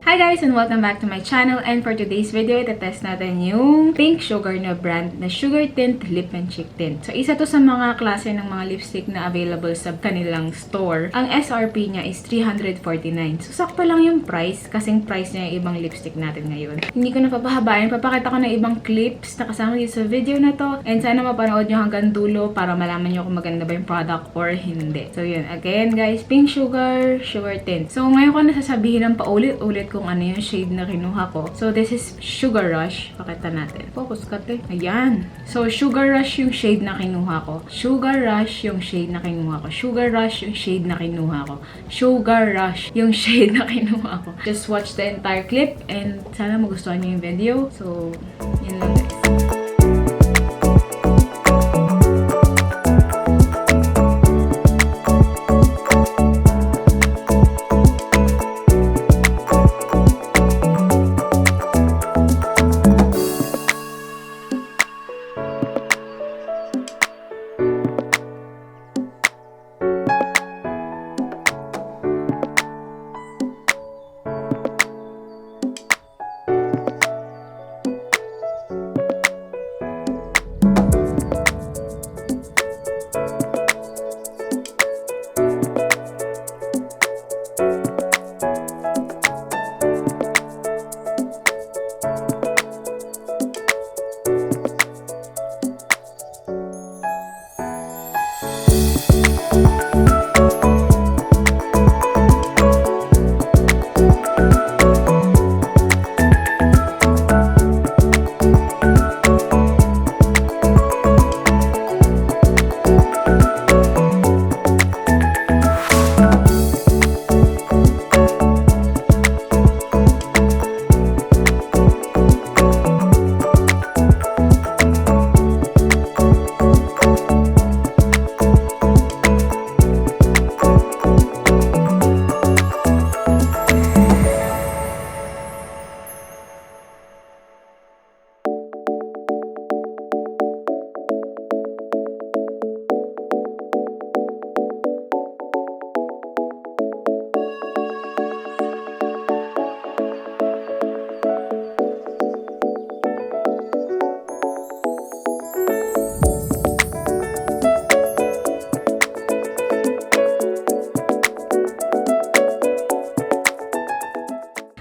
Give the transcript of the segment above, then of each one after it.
Hi guys and welcome back to my channel, and for today's video, itetest natin yung pink sugar na brand na Sugar Tint Lip and Cheek Tint. So isa to sa mga klase ng mga lipstick na available sa kanilang store. Ang SRP niya is $349. So sakto lang yung price, kasing price niya yung ibang lipstick natin ngayon. Hindi ko na papahabayan, papakita ko na ibang clips na kasama dito sa video na to, and sana mapanood nyo hanggang dulo para malaman nyo kung maganda ba yung product or hindi. So yun, again guys, pink sugar tint. So ngayon ko nasasabihin ng paulit-ulit kung ano yung shade na kinuha ko. So this is Sugar Rush. Pakita natin. Focus ka te. Ayan. So Sugar Rush yung shade na kinuha ko. Sugar Rush yung shade na kinuha ko. Sugar Rush yung shade na kinuha ko. Sugar Rush yung shade na kinuha ko. Just watch the entire clip and sana magustuhan nyo yung video. So, yun lang guys.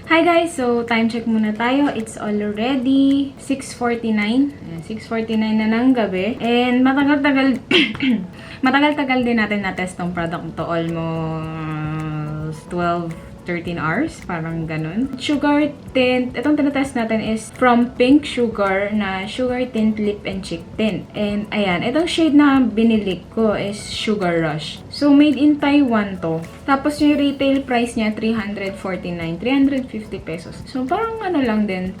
Hi guys! So, time check muna tayo. It's already 6:49. 6:49 na ng gabi. And matagal-tagal matagal-tagal din natin na-test tong product to. Almost 13 hours. Parang ganun. Sugar Tint. Itong tinatest natin is from Pink Sugar na Sugar Tint Lip and Cheek Tint. And ayan, itong shade na binili ko is Sugar Rush. So, made in Taiwan to. Tapos yung retail price niya, 349, 350 pesos. So, parang ano lang din,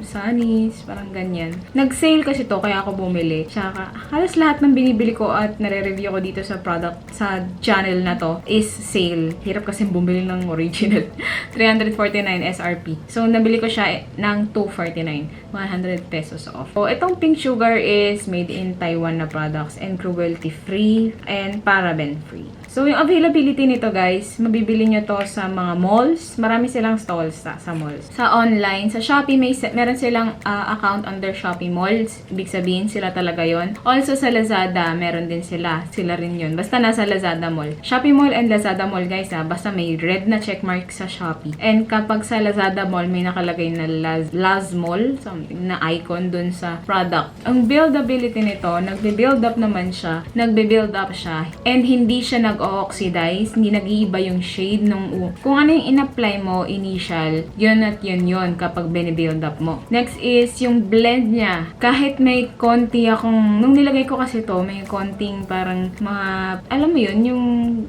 sunnies, parang ganyan. Nag-sale kasi to, kaya ako bumili. Tsaka, halos lahat ng binibili ko at nare-review ko dito sa product, sa channel na to, is sale. Hirap kasi bumili ng original. 349 SRP. So, nabili ko siya ng 249, 100 pesos off. So, itong Pink Sugar is made in Taiwan na products and cruelty-free and paraben-free. So, yung availability nito guys, mabibili nyo to sa mga malls. Marami silang stalls sa malls. Sa online, sa Shopee, meron silang account under Shopee Malls. Ibig sabihin, sila talaga yon. Also sa Lazada, meron din sila. Sila rin yun. Basta nasa Lazada Mall. Shopee Mall and Lazada Mall guys basta may red na checkmark sa Shopee. And kapag sa Lazada Mall, may nakalagay na Laz Mall, something na icon dun sa product. Ang buildability nito, nagbe-build up naman siya. Nagbe-build up siya. And hindi siya nag-oxidize, hindi nag-iiba yung shade nung kung ano yung in-apply mo initial, yun at yun kapag binibuild up mo. Next is yung blend niya. Kahit may konti akong, nung nilagay ko kasi to, may konting parang mga, alam mo yun, yung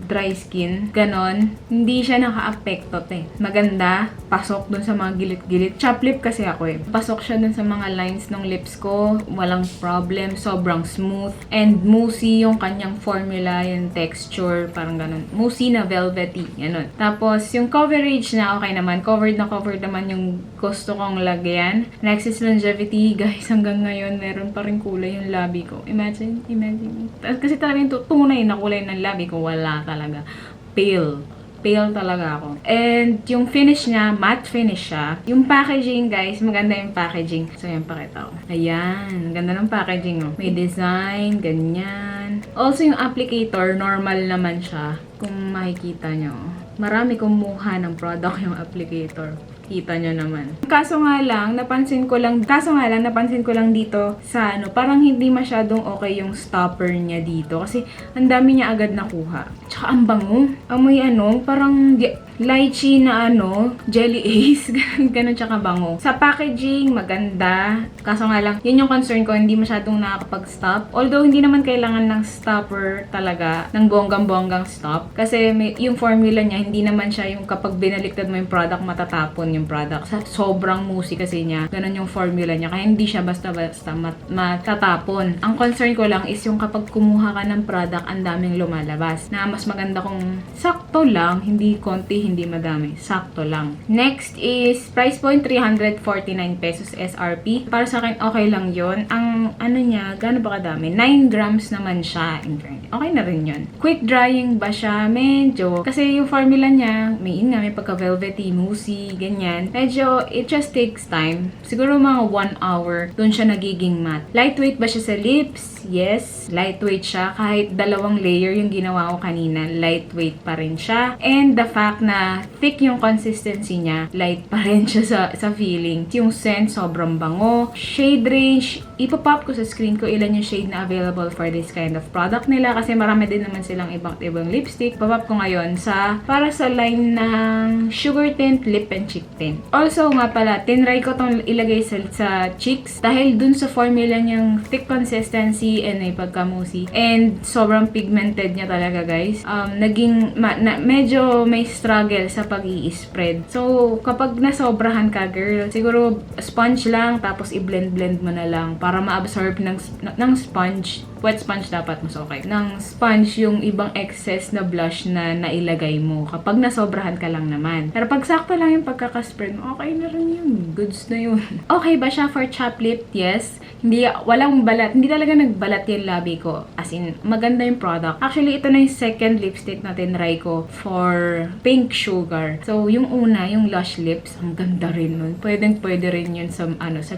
dry skin, ganon, hindi siya naka-apekto maganda, pasok dun sa mga gilid-gilid. Chop lip kasi ako pasok siya dun sa mga lines ng lips ko, walang problem, sobrang smooth, and moussey yung kanyang formula, yung texture, texture, parang ganun. Moussey na velvety, ganun. Tapos, yung coverage na okay naman. Covered naman yung gusto kong lagyan. Next is longevity. Guys, hanggang ngayon, meron pa rin kulay yung labi ko. Imagine. Kasi talagang tunay na kulay ng labi ko, wala talaga. Pale. pale talaga ako. And yung finish niya, matte finish siya. Yung packaging, guys, maganda yung packaging. So, yan, pakita ko. Ayan, ganda ng packaging, oh. May design, ganyan. Also, yung applicator, normal naman siya. Kung makikita nyo, marami kumuha ng product yung applicator. Kita nyo naman. Kaso nga lang, napansin ko lang dito sa parang hindi masyadong okay yung stopper niya dito. Kasi, ang dami niya agad nakuha. Tsaka, ang bango. Amoy parang lychee na jelly ace. Ganun tsaka bango. Sa packaging, maganda. Kaso nga lang, yun yung concern ko, hindi masyadong nakakapag-stop. Although, hindi naman kailangan ng stopper talaga, ng bonggang-bonggang stop. Kasi yung formula niya, hindi naman siya yung kapag binaliktad mo yung product, matatapon yung product. Sobrang musi kasi niya. Ganun yung formula niya. Kaya hindi siya basta-basta matatapon. Ang concern ko lang is yung kapag kumuha ka ng product, ang daming lumalabas. Na mas maganda kung sakto lang, hindi konti, hindi madami. Sakto lang. Next is price point 349 pesos SRP. Para sa akin, okay lang yon. Ang niya, gaano ba kadami? 9 grams naman siya. Okay na rin yun. Quick drying ba siya? Medyo. Kasi yung formula niya, may pagka-velvety, moussey, ganyan. Medyo, it just takes time. Siguro mga 1 hour, dun siya nagiging matte. Lightweight ba siya sa lips? Yes. Lightweight siya. Kahit 2 layer yung ginawa ko kanina, lightweight pa rin siya. And the fact na thick yung consistency niya, light pa rin siya sa feeling. Yung scent, sobrang bango. Shade range, ipapop ko sa screen ko ilan yung shade na available for this kind of product nila kasi marami din naman silang ibang lipstick. Papop ko ngayon para sa line ng Sugar Tint, Lip and Cheek Tint. Also nga pala, tinry ko tong ilagay sa cheeks dahil dun sa formula niyang thick consistency and may pagka-moussey. And sobrang pigmented niya talaga, guys. Medyo may struggle sa pag-i-spread. So, kapag nasobrahan ka, girl, siguro sponge lang tapos i-blend-blend mo na lang para ma-absorb ng sponge. Wet sponge dapat mas okay. Ng sponge yung ibang excess na blush na nailagay mo kapag nasobrahan ka lang naman. Pero pag sakto lang yung pagkakaspread mo, okay na rin yun. Goods na yun. Okay ba siya for chap lip? Yes. Walang balat. Hindi talaga nagbalat yung labi ko. As in, maganda yung product. Actually, ito na yung second lipstick na tinry ko for pink sugar. So, yung una, yung Lush Lips, ang ganda rin nun. Pwede rin yun sa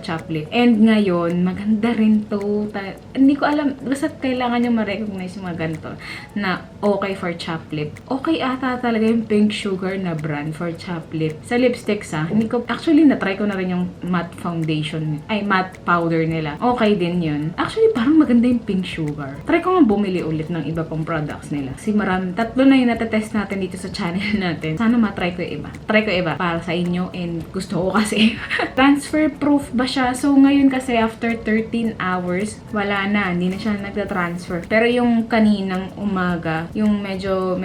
chap lip. And ngayon, maganda rin to. Hindi ko alam, basta kailangan nyo ma-recognize yung mga ganito na okay for chap lip. Okay ata talaga yung pink sugar na brand for chap lip. Sa lipsticks actually na-try ko na rin yung matte foundation, matte powder nila. Okay din yun. Actually, parang maganda yung pink sugar. Try ko nga bumili ulit ng iba pang products nila. Kasi tatlo na yung natetest natin dito sa channel natin. Sana matry ko yung iba. Try ko iba para sa inyo and gusto ko kasi. Transfer proof ba siya? So, ngayon kasi after 13 hours, wala na. Hindi na siya nagta-transfer. Pero yung kaninang umaga, yung medyo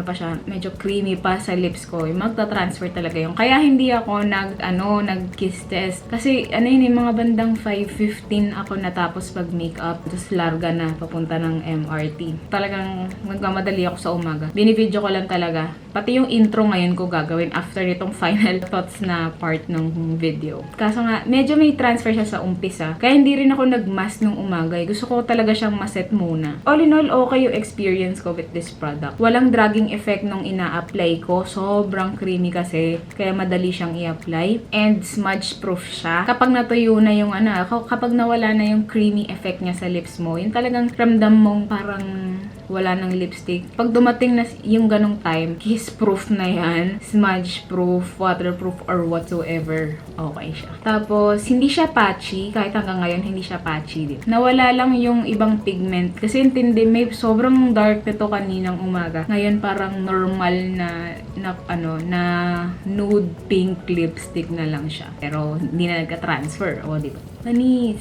pa siya, medyo creamy pa sa lips ko, yung magta-transfer talaga yung. Kaya hindi ako nag-kiss test. Kasi yung mga bandang 5:15 ako natapos pag-makeup. Tapos larga na, papunta ng MRT. Talagang magmamadali ako sa umaga. Binivideo ko lang talaga. Pati yung intro ngayon ko gagawin after itong final thoughts na part ng video. Kaso nga, medyo may transfer siya sa umpisa. Kaya hindi rin ako nag-mask nung umaga. Gusto ko talaga siyang maset muna. All in all, okay yung experience ko with this product. Walang dragging effect nung ina-apply ko. Sobrang creamy kasi. Kaya madali siyang i-apply. And smudge proof siya. Kapag natuyo na yung kapag nawala na yung creamy effect niya sa lips mo, yung talagang ramdam mong parang wala ng lipstick. Pag dumating na yung ganong time, kiss proof na yan. Smudge proof, waterproof, or whatsoever. Okay siya. Tapos, hindi siya patchy. Kahit hanggang ngayon, hindi siya patchy din. Nawala lang yung ibang pigment. Kasi intindi, may sobrang dark nito kaninang umaga. Ngayon, parang normal na nude pink lipstick na lang siya. Pero, hindi na nagka-transfer. O, diba? Manis.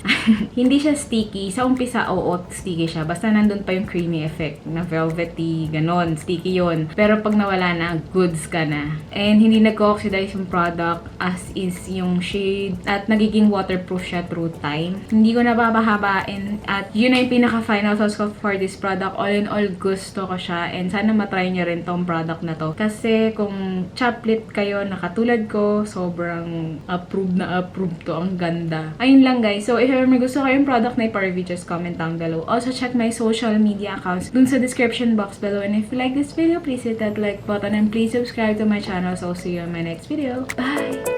Hindi siya sticky. Sa umpisa, sticky siya. Basta nandun pa yung creamy effect na velvety, ganon. Sticky yon. Pero pag nawala na, goods ka na. And hindi nag-oxidize yung product as is yung shade. At nagiging waterproof siya through time. Hindi ko nababahabain. At yun na yung pinaka-final thoughts ko for this product. All in all, gusto ko siya. And sana matry nyo rin tong product na to. Kasi kung chaplet kayo na katulad ko, sobrang approved to. Ang ganda. Ayun lang lang guys. So, if ever may gusto kayong product na i-review, just comment down below. Also, check my social media accounts dun sa description box below. And if you like this video, please hit that like button and please subscribe to my channel. So, I'll see you in my next video. Bye!